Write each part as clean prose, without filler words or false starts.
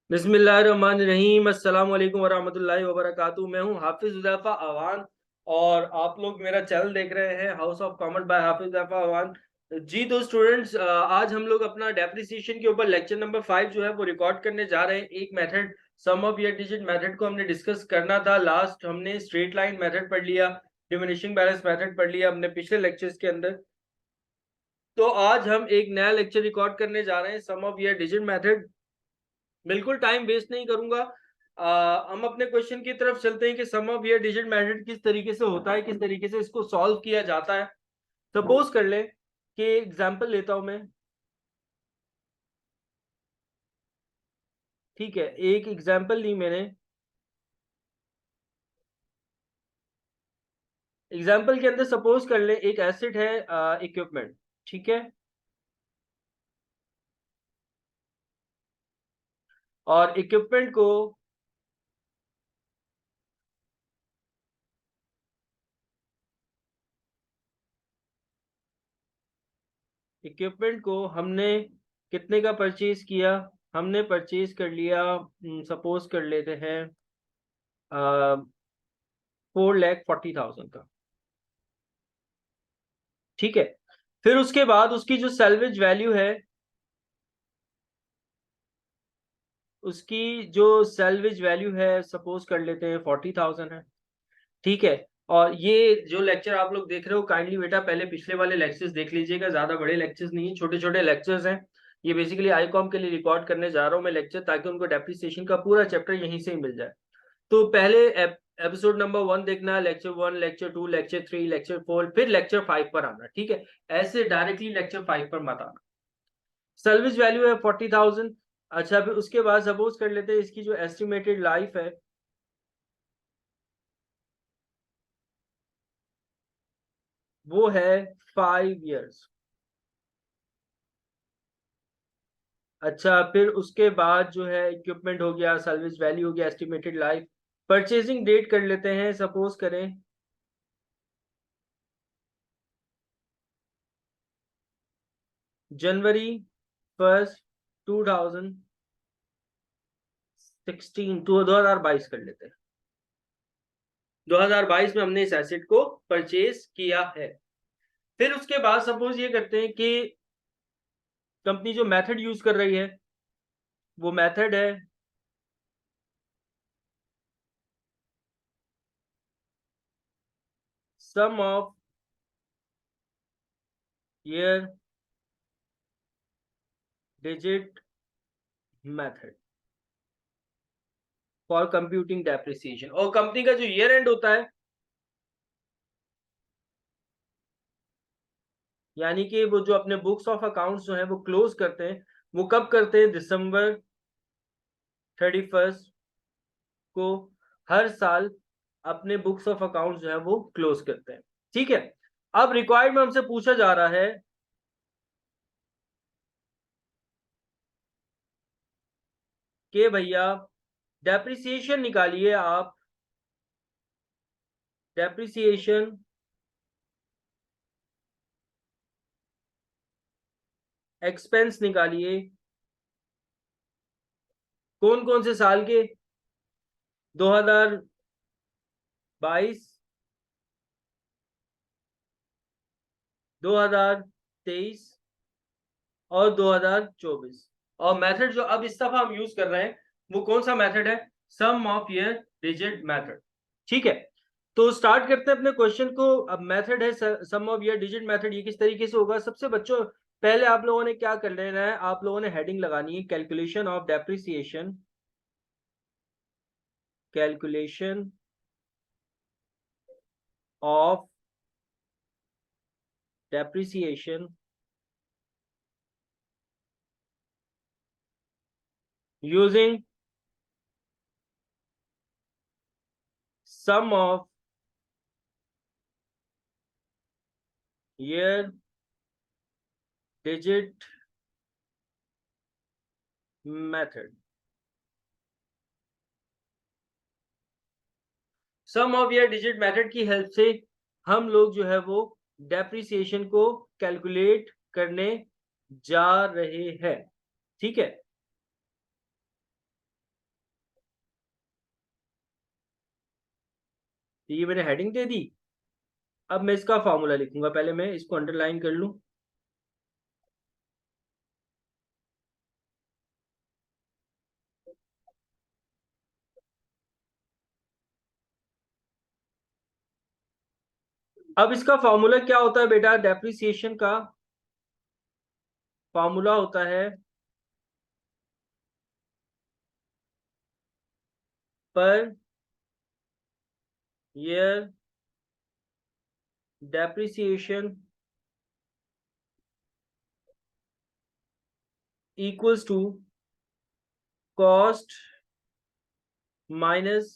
बिस्मिल्लाहिर्रहमानिर्रहीम अस्सलाम वालेकुम वरहमतुल्लाहि वबरकातुहू। मैं हूं हाफिज हुदैफा अवान और आप लोग मेरा चैनल देख रहे हैं house of commerce by Hafiz Hudaifa Awan. जी तो स्टूडेंट्स, आज हम लोग अपना डेप्रिसिएशन के ऊपर लेक्चर नंबर 5 जो है वो रिकॉर्ड करने जा रहे हैं। एक method sum of year digit method को हमने डिस्कस करना था। लास्ट हमने स्ट्रेट लाइन मेथड पढ़ लिया, डिमिनिशिंग बैलेंस मेथड पढ़ लिया हमने पिछले लेक्चर्स के अंदर। तो आज हम एक नया लेक्चर रिकॉर्ड करने जा रहे हैं सम ऑफ ईयर डिजिट मेथड। बिल्कुल टाइम वेस्ट नहीं करूंगा। हम अपने क्वेश्चन की तरफ चलते हैं कि सम ऑफ ईयर डिजिट मेथड किस तरीके से होता है, किस तरीके से इसको सॉल्व किया जाता है। सपोज कर ले कि एग्जांपल लेता हूं मैं। ठीक है, एक एग्जांपल ली मैंने। एग्जांपल के अंदर सपोज कर ले एक एसेट है इक्विपमेंट। ठीक है, और इक्विपमेंट को हमने कितने का परचेज किया। हमने परचेज कर लिया, सपोज कर लेते हैं 4,40,000 का। ठीक है, फिर उसके बाद उसकी जो सैल्वेज वैल्यू है, उसकी जो सैल्वेज वैल्यू है सपोज कर लेते हैं 40,000 है। ठीक है, और ये जो लेक्चर आप लोग देख रहे हो काइंडली बेटा पहले पिछले वाले लेक्चर्स देख लीजिएगा। ज्यादा बड़े लेक्चर्स नहीं है, छोटे छोटे लेक्चर्स हैं। ये बेसिकली आईकॉम के लिए रिकॉर्ड करने जा रहा हूँ मैं लेक्चर, ताकि उनको डेप्रिसिएशन का पूरा चैप्टर यहीं से ही मिल जाए। तो पहले एपिसोड नंबर 1 देखना, लेक्चर 1, लेक्चर 2, लेक्चर 3, लेक्चर 4, फिर लेक्चर 5 पर आना। ठीक है, ऐसे डायरेक्टली लेक्चर 5 पर मत आना। सर्विस वैल्यू है 40,000। अच्छा, फिर उसके बाद सपोज कर लेते हैं इसकी जो एस्टिमेटेड लाइफ है वो है 5 years। अच्छा, फिर उसके बाद जो है इक्विपमेंट हो गया, सर्विस वैल्यू हो गया, एस्टिमेटेड लाइफ। परचेजिंग डेट कर लेते हैं, सपोज करें January 1, 2016, 2022 कर लेते हैं। 2022 में हमने इस एसेट को परचेज किया है। फिर उसके बाद सपोज ये करते हैं कि कंपनी जो मेथड यूज कर रही है वो मेथड है sum of year digit method for computing depreciation. और कंपनी का जो ईयर एंड होता है, यानी कि वो जो अपने बुक्स ऑफ अकाउंट्स जो है वो क्लोज करते हैं, वो कब करते हैं? December 31 को हर साल अपने बुक्स ऑफ अकाउंट्स जो है वो क्लोज करते हैं। ठीक है, अब रिक्वायर्ड में हमसे पूछा जा रहा है कि भैया डेप्रिसिएशन निकालिए आप। डेप्रिसिएशन एक्सपेंस निकालिए। कौन कौन से साल के? 2022, 2023 और 2024। और मेथड जो अब इस दफा हम यूज कर रहे हैं वो कौन सा मेथड है? Sum of year digit method. ठीक है, तो स्टार्ट करते हैं अपने क्वेश्चन को। अब मेथड है sum of year digit method, ये किस तरीके से होगा? सबसे बच्चों पहले आप लोगों ने क्या कर लेना है, आप लोगों ने हेडिंग लगानी है calculation of depreciation. Calculation of depreciation using sum of year digit method. Sum of year digit method की हेल्प से हम लोग जो है वो डेप्रिसिएशन को कैलकुलेट करने जा रहे हैं। ठीक है, ये मैंने हेडिंग दे दी। अब मैं इसका फॉर्मूला लिखूंगा, पहले मैं इसको अंडरलाइन कर लूं। अब इसका फॉर्मूला क्या होता है बेटा? डेप्रिसिएशन का फॉर्मूला होता है per year depreciation equals to cost minus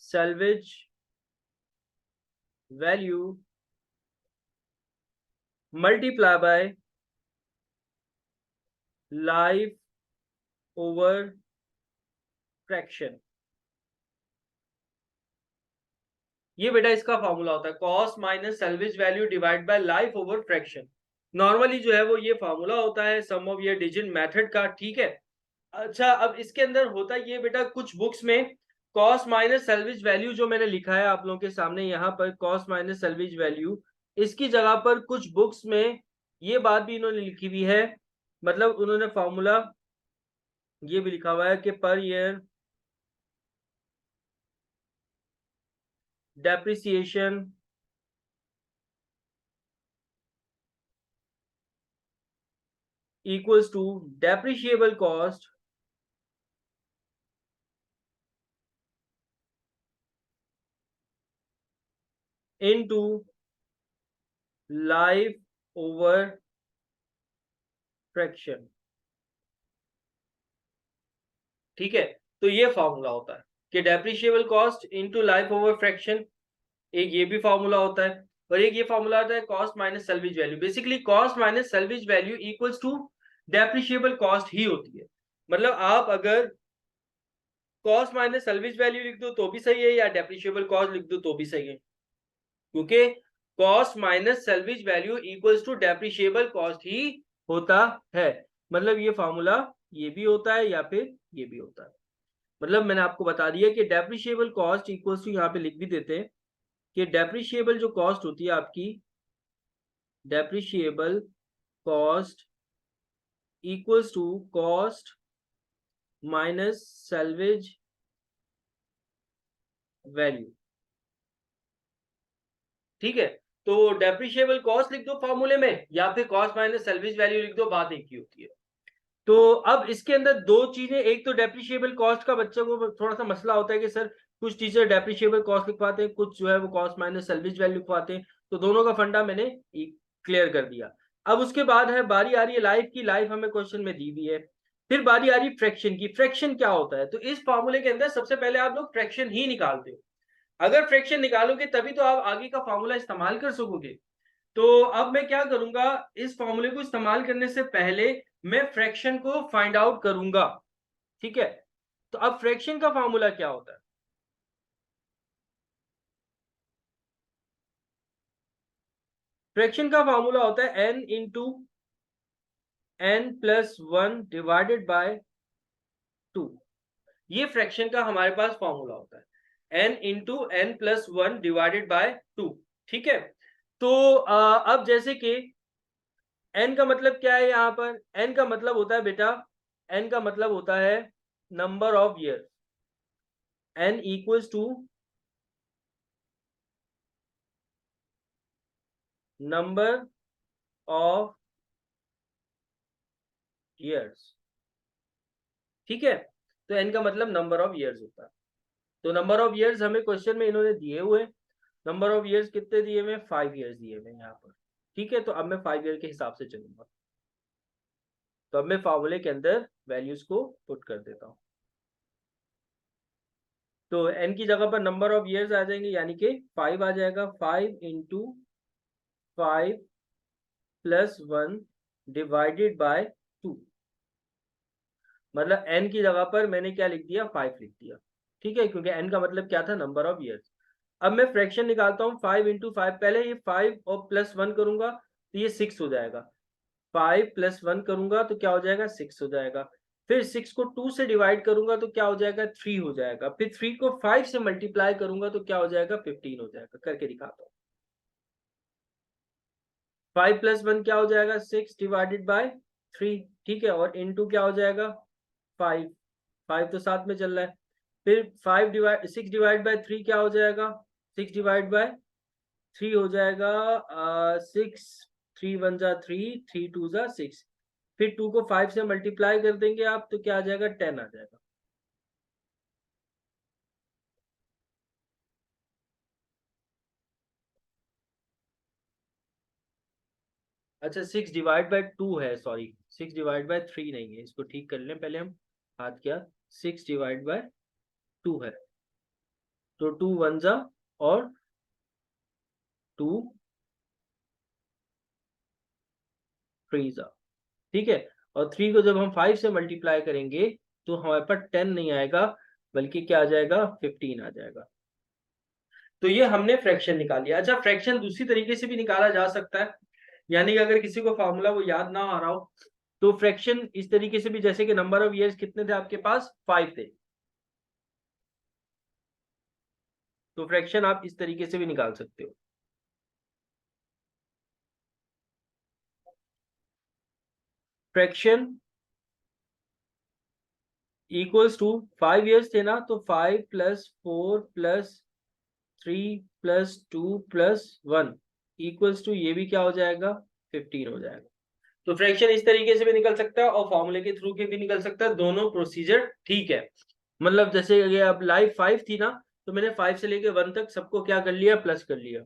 salvage value multiply by life over fraction. ये बेटा इसका फॉर्मूला होता है, cost minus salvage value divide by life over fraction. Normally जो है वो ये फॉर्मूला होता है सम ऑफ ये डिजिट मेथड का, ठीक है। अच्छा, अब इसके अंदर होता ये बेटा, कुछ बुक्स में कॉस्ट माइनस सैल्वेज वैल्यू जो मैंने लिखा है आप लोगों के सामने यहाँ पर, कॉस्ट माइनस सैल्वेज वैल्यू, इसकी जगह पर कुछ बुक्स में ये बात भी इन्होंने लिखी हुई है, मतलब उन्होंने फॉर्मूला ये भी लिखा हुआ है कि पर year depreciation equals to depreciable cost into life over fraction। ठीक है, तो ये फॉर्मूला होता है कि depreciable cost into life over fraction, एक ये भी फॉर्मूला होता है, और एक ये फॉर्मूला होता है cost minus salvage value. Basically cost minus salvage value equals to depreciable cost ही होती है। मतलब आप अगर कॉस्ट माइनस सैल्वेज वैल्यू लिख दो तो भी सही है, या डेप्रिशिएबल कॉस्ट लिख दो तो भी सही है, क्योंकि cost minus salvage value equals to depreciable cost ही होता है। मतलब ये फॉर्मूला ये भी होता है या फिर ये भी होता है। मतलब मैंने आपको बता दिया कि डेप्रिशिएबल कॉस्ट इक्वल्स टू, यहाँ पे लिख भी देते हैं कि डेप्रिशिएबल जो कॉस्ट होती है आपकी, depreciable cost equals to cost minus salvage value. ठीक है, तो डेप्रिशिएबल कॉस्ट लिख दो फॉर्मूले में, या फिर कॉस्ट माइनस सैल्वेज वैल्यू लिख दो, बात एक ही होती है। तो अब इसके अंदर दो चीजें, एक तो डेप्रिशिएबल कॉस्ट का बच्चों को थोड़ा सा मसला होता है कि सर कुछ टीचर डेप्रिशिएबल कॉस्ट लिखवाते हैं, कुछ जो है वो कॉस्ट माइनस सैल्वेज वैल्यू लिखवाते हैं, तो दोनों का फंडा मैंने क्लियर कर दिया। अब उसके बाद है बारी आ रही है लाइफ की, लाइफ हमें क्वेश्चन में दी हुई है। फिर बारी आ रही फ्रैक्शन की। फ्रैक्शन क्या होता है? तो इस फॉर्मूले के अंदर सबसे पहले आप लोग फ्रैक्शन ही निकालते हो। अगर फ्रैक्शन निकालोगे तभी तो आप आगे का फॉर्मूला इस्तेमाल कर सकोगे। तो अब मैं क्या करूंगा, इस फॉर्मूले को इस्तेमाल करने से पहले मैं फ्रैक्शन को फाइंड आउट करूंगा। ठीक है, तो अब फ्रैक्शन का फॉर्मूला क्या होता है? फ्रैक्शन का फॉर्मूला होता है n into n plus one divided by 2। ये फ्रैक्शन का हमारे पास फॉर्मूला होता है, n into n plus one divided by 2। ठीक है, तो अब जैसे कि n का मतलब क्या है, यहां पर n का मतलब होता है बेटा, n का मतलब होता है number of year. n equals to number of years. ठीक है, तो n का मतलब नंबर ऑफ ईयर्स होता है। तो नंबर ऑफ ईयर्स हमें क्वेश्चन में इन्होंने दिए हुए, नंबर ऑफ ईयर्स कितने दिए हुए? 5 ईयर्स दिए हुए यहाँ पर। ठीक है, तो अब मैं 5 ईयर के हिसाब से चलूंगा। तो अब मैं फॉर्मूले के अंदर वैल्यूज को पुट कर देता हूँ। तो n की जगह पर नंबर ऑफ ईयर्स आ जाएंगे, यानी कि 5 आ जाएगा। 5 इंटू 5 प्लस 1 डिवाइडेड बाय 2। मतलब n की जगह पर मैंने क्या लिख दिया? 5 लिख दिया। ठीक है, क्योंकि n का मतलब क्या था? Number of years. अब मैं फ्रैक्शन निकालता हूँ, 5 इंटू 5, पहले ये 5 और प्लस 1 करूंगा तो ये 6 हो जाएगा। 5 प्लस 1 करूंगा तो क्या हो जाएगा? 6 हो जाएगा। फिर 6 को 2 से डिवाइड करूंगा तो क्या हो जाएगा 3 हो जाएगा, फिर 3 को 5 से मल्टीप्लाई करूंगा तो क्या हो जाएगा 15 हो जाएगा। करके दिखाता हूँ। 5 + 1 क्या हो जाएगा 6 डिवाइडेड बाय 3, ठीक है, और इनटू क्या हो जाएगा 5, 5 तो साथ में चल रहा है। फिर 6 डिवाइड बाय 3 क्या हो जाएगा 6 डिवाइड बाय 3 हो जाएगा 6, 3 1 जा 3, 3 2 जा 6, फिर 2 को 5 से मल्टीप्लाई कर देंगे आप तो क्या आ जाएगा 10 आ जाएगा। अच्छा 6 डिवाइड बाय 2 है, सॉरी 6 डिवाइड बाय 3 नहीं है, इसको ठीक कर लें पहले हम। हाथ क्या 6 डिवाइड बाय 2 है, तो 2 1 जा और 2 3 जा, ठीक है, और 3 को जब हम 5 से मल्टीप्लाई करेंगे तो हमारे पास 10 नहीं आएगा बल्कि क्या आ जाएगा 15 आ जाएगा। तो ये हमने फ्रैक्शन निकाल लिया। अच्छा फ्रैक्शन दूसरी तरीके से भी निकाला जा सकता है, यानी कि अगर किसी को फॉर्मूला वो याद ना आ रहा हो तो फ्रैक्शन इस तरीके से भी, जैसे कि नंबर ऑफ ईयर्स कितने थे आपके पास 5 थे, तो फ्रैक्शन आप इस तरीके से भी निकाल सकते हो। फ्रैक्शन इक्वल्स टू 5 ईयर्स थे ना, तो 5 + 4 + 3 + 2 + 1 इक्वल्स टू ये भी क्या हो जाएगा 15 हो जाएगा। तो फ्रैक्शन इस तरीके से भी निकल सकता है और फॉर्मूले के थ्रू के भी निकल सकता है, दोनों प्रोसीजर ठीक है। मतलब जैसे ये अब लाइफ 5 थी ना, तो मैंने 5 से लेके 1 तक सबको क्या कर लिया प्लस कर लिया।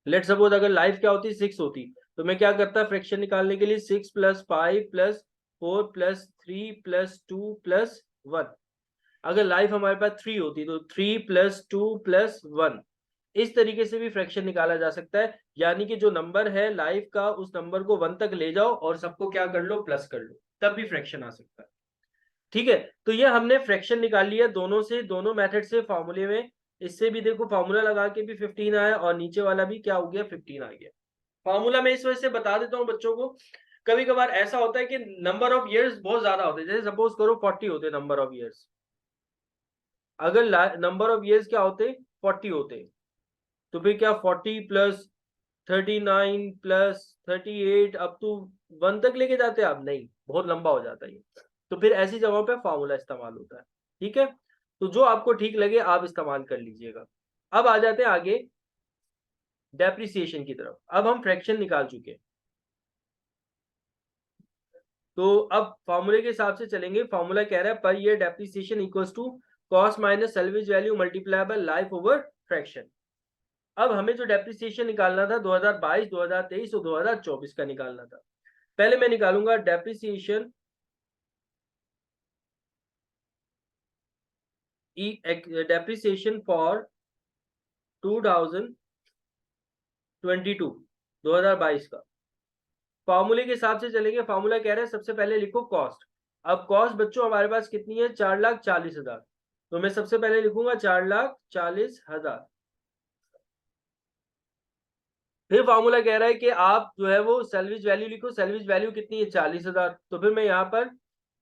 लेट सपोज अगर लाइफ क्या होती 6 होती तो मैं क्या करता फ्रैक्शन निकालने के लिए 6 + 5 + 4 + 3 + 2 + 1। अगर लाइफ हमारे पास 3 होती तो 3 + 2 + 1। इस तरीके से भी फ्रैक्शन निकाला जा सकता है, यानी कि जो नंबर है लाइफ का उस नंबर को 1 तक ले जाओ और सबको क्या कर लो प्लस कर लो, तब भी फ्रैक्शन आ सकता है। ठीक है, तो ये हमने फ्रैक्शन निकाल लिया दोनों से, दोनों मेथड से फॉर्मूले में। इससे भी देखो फॉर्मूला लगा के भी 15 आया और नीचे वाला भी क्या हो गया 15 आ गया। फॉर्मूला मैं इस वजह से बता देता हूँ बच्चों को, कभी कभार ऐसा होता है कि नंबर ऑफ ईयर्स बहुत ज्यादा होते हैं, जैसे सपोज करो 40 होते नंबर ऑफ ईयर्स, अगर नंबर ऑफ ईयर्स क्या होते 40 होते तो फिर क्या 40 + 39 + 38 अब तो 1 तक लेके जाते हैं आप, नहीं बहुत लंबा हो जाता है ये। तो फिर ऐसी जगहों पे फॉर्मूला इस्तेमाल होता है। ठीक है, तो जो आपको ठीक लगे आप इस्तेमाल कर लीजिएगा। अब आ जाते हैं आगे डेप्रिसिएशन की तरफ। अब हम फ्रैक्शन निकाल चुके हैं, तो अब फॉर्मूले के हिसाब से चलेंगे। फॉर्मूला कह रहा है per year depreciation equals to cost minus salvage value multiply by life over fraction. अब हमें जो डेप्रिसिएशन निकालना था 2022, 2023 और 2024 का निकालना था। पहले मैं निकालूंगा डेप्रिसिएशन डेप्रिसिएशन फॉर 2022, 2022 का। फॉर्मूले के हिसाब से चलेंगे। फॉर्मूला कह रहा है सबसे पहले लिखो कॉस्ट। अब कॉस्ट बच्चों हमारे पास कितनी है 4,40,000, तो मैं सबसे पहले लिखूंगा 4,40,000। फिर फॉर्मूला कह रहा है कि आप जो है वो सैलवेज वैल्यू लिखो। सैलवेज वैल्यू कितनी है 40,000, तो फिर मैं यहाँ पर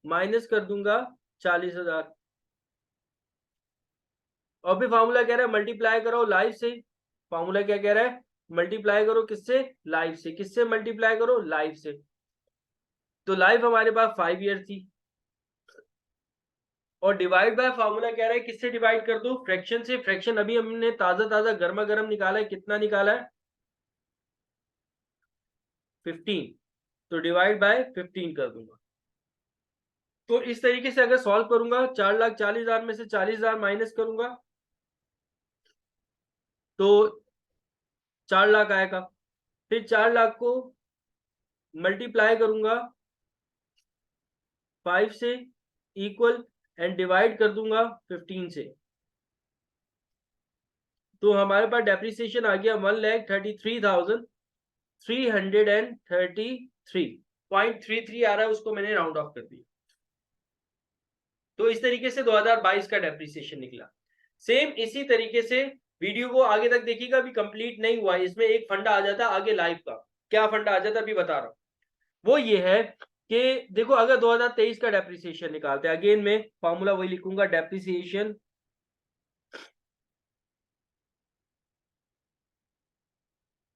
माइनस कर दूंगा 40,000। और फिर फॉर्मूला कह रहा है मल्टीप्लाई करो लाइफ से। फॉर्मूला क्या कह रहा है मल्टीप्लाई करो किससे लाइफ से, किससे मल्टीप्लाई करो लाइफ से। तो लाइफ हमारे पास 5 ईयर थी और डिवाइड बाय फॉर्मूला कह रहा है किससे डिवाइड कर दो फ्रैक्शन से। फ्रैक्शन अभी हमने ताजा ताजा गर्मा गर्म निकाला है, कितना निकाला है 15, तो डिवाइड बाय 15 कर दूंगा। तो इस तरीके से अगर सॉल्व करूंगा 4,40,000 में से 40,000 माइनस करूंगा तो 4 लाख आएगा। फिर 4 लाख को मल्टीप्लाई करूंगा 5 से इक्वल एंड डिवाइड कर दूंगा 15 से, तो हमारे पास डेप्रिसिएशन आ गया 1,33,333.33 आ रहा है, उसको मैंने राउंड ऑफ कर दिया। तो इस तरीके से 2022 का डेप्रिसिएशन निकला। सेम इसी तरीके से वीडियो को आगे तक देखिएगा, अभी कंप्लीट नहीं हुआ है, इसमें एक फंडा आ जाता है आगे लाइफ का। क्या फंडा आ जाता है अभी बता रहा हूं। वो ये है कि देखो अगर 2023 का डेप्रिसिएशन निकालते हैं, अगेन मैं फॉर्मूला वही लिखूंगा, डेप्रिसिएशन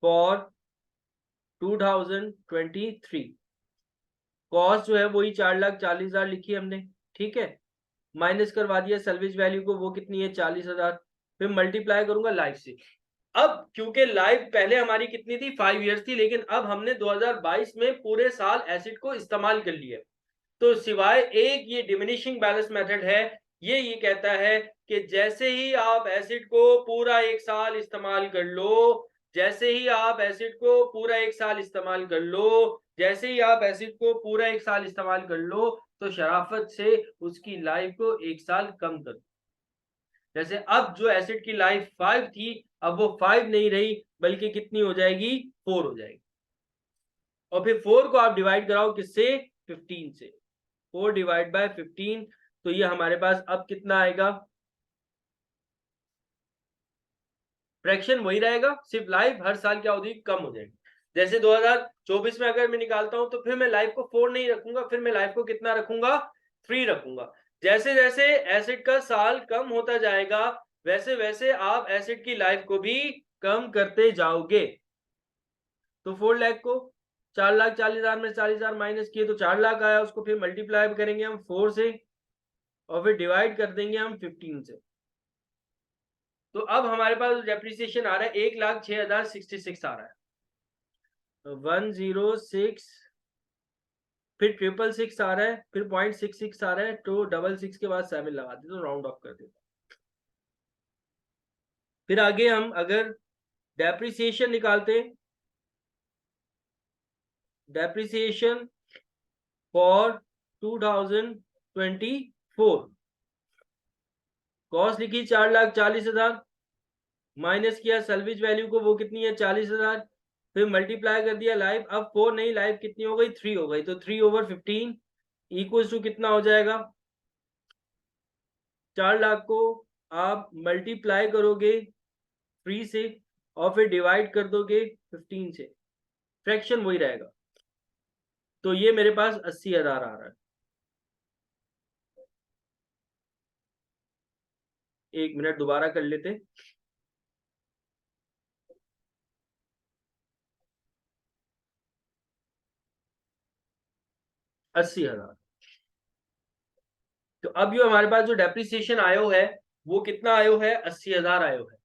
फॉर 2023, कॉस्ट जो है वही 4,40,000 लिखी हमने, ठीक है, माइनस करवा दिया सैलवेज वैल्यू को, वो कितनी है 40,000, फिर मल्टीप्लाई करूंगा लाइफ से। अब क्योंकि लाइफ पहले हमारी कितनी थी 5 इयर्स थी, लेकिन अब हमने 2022 में पूरे साल एसिड को इस्तेमाल कर लिया, तो सिवाय एक ये डिमिनिशिंग बैलेंस मेथड है, ये कहता है कि जैसे ही आप एसिड को पूरा एक साल इस्तेमाल कर लो, जैसे ही आप एसिड को पूरा एक साल इस्तेमाल कर लो, जैसे ही आप एसिड को पूरा एक साल इस्तेमाल कर लो, तो शराफत से उसकी लाइफ को एक साल कम कर दो। जैसे अब जो एसिड की लाइफ 5 थी, अब वो 5 नहीं रही, बल्कि कितनी हो जाएगी 4 हो जाएगी, और फिर 4 को आप डिवाइड कराओ किससे 15 से, 4 डिवाइड बाय 15, तो ये हमारे पास अब कितना आएगा, फ्रैक्शन वही रहेगा, सिर्फ लाइफ हर साल क्या होगी कम हो जाएगी। जैसे 2024 में अगर मैं निकालता हूं तो फिर मैं लाइफ को 4 नहीं रखूंगा, फिर मैं लाइफ को कितना रखूंगा 3 रखूंगा। जैसे जैसे एसिड का साल कम होता जाएगा, वैसे वैसे आप एसिड की लाइफ को भी कम करते जाओगे। तो 4 लाख को 4,40,000 में 40,000 माइनस किए तो 4 लाख आया, उसको फिर मल्टीप्लाई करेंगे हम 4 से, और फिर डिवाइड कर देंगे हम 15 से। तो अब हमारे पास डेप्रिसिएशन आ रहा है 1,06,066 आ रहा है, 106, फिर 666 आ रहा है, फिर 0.66 आ रहा है, तो 66 के बाद 7 लगा दे तो राउंड ऑफ कर देते। फिर आगे हम अगर डेप्रिसिएशन निकालते हैं, डेप्रिसिएशन फॉर 2024, कॉस्ट लिखी 4,40,000, माइनस किया सैलवेज वैल्यू को, वो कितनी है 40,000, फिर मल्टीप्लाई कर दिया लाइफ, अब 4 नहीं, लाइफ कितनी हो गई 3 हो गई, तो 3/15 इक्वल टू कितना हो जाएगा, 4 लाख को आप मल्टीप्लाई करोगे 3 से, और फिर डिवाइड कर दोगे 15 से, फ्रैक्शन वही रहेगा, तो ये मेरे पास 80,000 आ रहा है। एक मिनट दोबारा कर लेते, अस्सी हजार। तो अब जो हमारे पास जो डेप्रिसिएशन आयो है वो कितना आयो है 80,000 आयो है।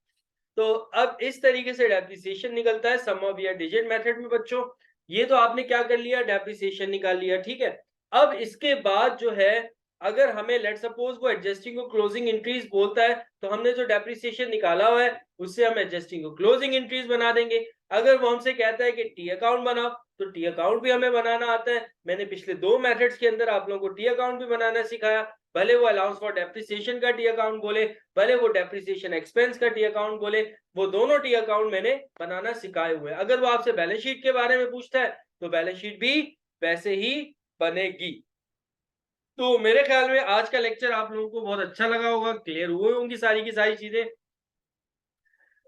तो अब इस तरीके से डेप्रिसिएशन निकलता है sum of year digit method में बच्चों। ये तो आपने क्या कर लिया, डेप्रिसिएशन निकाल लिया, ठीक है। अब इसके बाद जो है, अगर हमें लेट सपोज वो एडजस्टिंग को क्लोजिंग एंट्रीज बोलता है, तो हमने जो डेप्रिसिएशन निकाला हुआ है उससे हम एडजस्टिंग को क्लोजिंग एंट्रीज बना देंगे। अगर वो हमसे कहता है कि टी अकाउंट बनाओ, तो टी अकाउंट भी हमें बनाना आता है। मैंने पिछले 2 मेथड्स के अंदर आप लोगों को टी अकाउंट भी बनाना सिखाया, भले वो अलाउंस फॉर डेप्रिसिएशन का टी अकाउंट बोले, भले वो डेप्रिसिएशन एक्सपेंस का टी अकाउंट बोले, वो दोनों टी अकाउंट मैंने बनाना सिखाए हुए हैं। अगर वो आपसे बैलेंस शीट के बारे में पूछता है तो बैलेंस शीट भी वैसे ही बनेगी। तो मेरे ख्याल में आज का लेक्चर आप लोगों को बहुत अच्छा लगा होगा, क्लियर हुई होंगी सारी की सारी चीजें।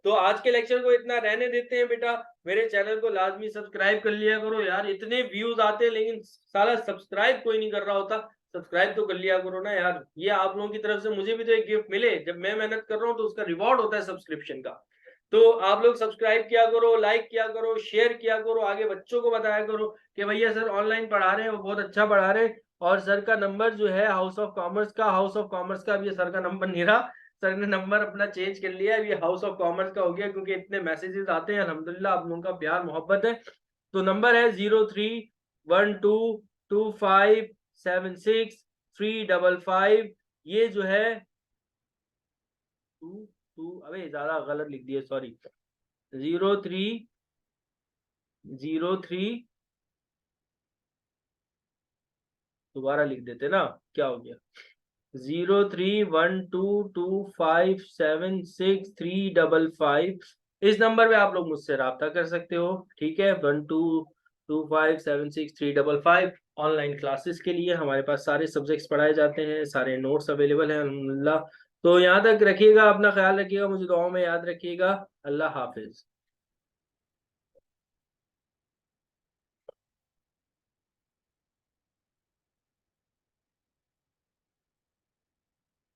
तो आज के लेक्चर को इतना रहने देते हैं बेटा। मेरे चैनल को लाजमी सब्सक्राइब कर लिया करो यार, इतने व्यूज आते हैं लेकिन साला सब्सक्राइब कोई नहीं कर रहा होता। सब्सक्राइब तो कर लिया करो ना यार, ये आप लोगों की तरफ से मुझे भी तो एक गिफ्ट मिले, जब मैं मेहनत कर रहा हूँ तो उसका रिवॉर्ड होता है सब्सक्रिप्शन का। तो आप लोग सब्सक्राइब किया करो, लाइक किया करो, शेयर किया करो, आगे बच्चों को बताया करो कि भैया सर ऑनलाइन पढ़ा रहे हैं, वो बहुत अच्छा पढ़ा रहे हैं। और सर का नंबर जो है हाउस ऑफ कॉमर्स का, अब ये सर का नंबर नहीं रहा, सर ने नंबर अपना चेंज कर लिया, ये हाउस ऑफ कॉमर्स का हो गया, क्योंकि इतने मैसेजेस आते हैं, अल्हम्दुलिल्लाह आप लोगों का प्यार मोहब्बत है। तो नंबर है 0312257355, ये जो है अबे ज्यादा गलत लिख दिया, सॉरी, 0303, दोबारा लिख देते ना, क्या हो गया, 0312257355, इस नंबर पे आप लोग मुझसे रब्ता कर सकते हो, ठीक है। 1225763555 ऑनलाइन क्लासेस के लिए हमारे पास सारे सब्जेक्ट्स पढ़ाए जाते हैं, सारे नोट्स अवेलेबल हैं अल्हम्दुलिल्लाह। तो यहाँ तक रखिएगा, अपना ख्याल रखिएगा, मुझे दुआओं में याद रखिएगा। अल्लाह हाफिज।